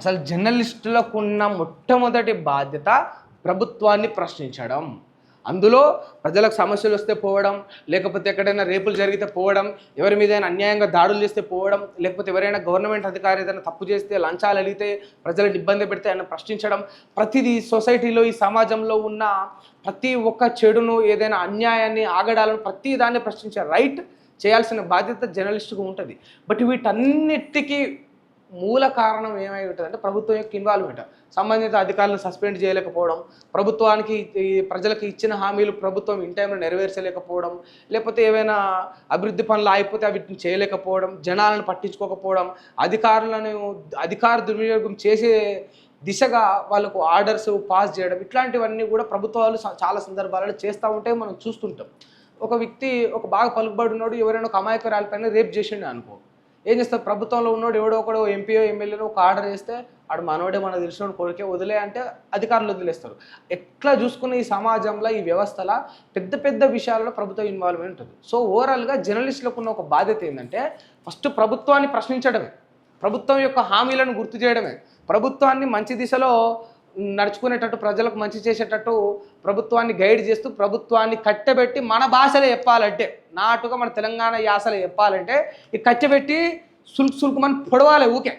అసలు జర్నలిస్టులకు ఉన్న మొట్టమొదటి బాధ్యత ప్రభుత్వాన్ని ప్రశ్నించడం. అందులో ప్రజలకు సమస్యలు వస్తే పోవడం, లేకపోతే ఎక్కడైనా రేపులు జరిగితే పోవడం, ఎవరి మీదైనా అన్యాయంగా దాడులు చేస్తే పోవడం, లేకపోతే ఎవరైనా గవర్నమెంట్ అధికారి ఏదైనా తప్పు చేస్తే లంచాలు అడిగితే ప్రజలను ఇబ్బంది పెడితే ఆయన ప్రశ్నించడం. ప్రతిదీ సొసైటీలో ఈ సమాజంలో ఉన్న ప్రతి ఒక్క చెడును, ఏదైనా అన్యాయాన్ని, ఆగడాలను ప్రతి దాన్ని ప్రశ్నించే రైట్ చేయాల్సిన బాధ్యత జర్నలిస్టుకు ఉంటుంది. బట్ వీటన్నిటికీ మూల కారణం ఏమై ఉంటుంది అంటే ప్రభుత్వం యొక్క ఇన్వాల్వ్మెంట్. సంబంధిత అధికారులను సస్పెండ్ చేయలేకపోవడం, ప్రభుత్వానికి ఈ ప్రజలకు ఇచ్చిన హామీలు ప్రభుత్వం ఇన్ టైంలో నెరవేర్చలేకపోవడం, లేకపోతే ఏవైనా అభివృద్ధి పనులు ఆగిపోతే వీటిని చేయలేకపోవడం, జనాలను పట్టించుకోకపోవడం, అధికార దుర్వినియోగం చేసే దిశగా వాళ్ళకు ఆర్డర్స్ పాస్ చేయడం, ఇట్లాంటివన్నీ కూడా ప్రభుత్వాలు చాలా సందర్భాలలో చేస్తూ ఉంటే మనం చూస్తుంటాం. ఒక వ్యక్తి ఒక బాగా పలుకుబడి ఉన్నాడు, ఎవరైనా ఒక అమాయకురాలిపైన రేప్ చేసిండు అనుకో, ఏం చేస్తారు? ప్రభుత్వంలో ఉన్నోడు ఎవడో ఒకడు ఎంపీఓ ఎమ్మెల్యేనో ఒక ఆర్డర్ చేస్తే ఆడు మనోడే, మనకు తెలిసిన కొడుకే, వదిలే అంటే అధికారులు వదిలేస్తారు. ఎట్లా చూసుకున్న ఈ సమాజంలో, ఈ వ్యవస్థలో పెద్ద పెద్ద విషయాల్లో ప్రభుత్వ ఇన్వాల్వ్మెంట్ ఉంటుంది. సో ఓవరాల్గా జర్నలిస్టులకు ఉన్న ఒక బాధ్యత ఏంటంటే ఫస్ట్ ప్రభుత్వాన్ని ప్రశ్నించడమే, ప్రభుత్వం యొక్క హామీలను గుర్తు చేయడమే, ప్రభుత్వాన్ని మంచి దిశలో నడుచుకునేటట్టు, ప్రజలకు మంచి చేసేటట్టు ప్రభుత్వాన్ని గైడ్ చేస్తూ, ప్రభుత్వాన్ని కట్టెబెట్టి మన భాషలో చెప్పాలంటే, నాటుగా మన తెలంగాణ యాసలో చెప్పాలంటే ఈ కట్టెబెట్టి సుల్క్ సుల్కుమని పొడవాలి ఊకే.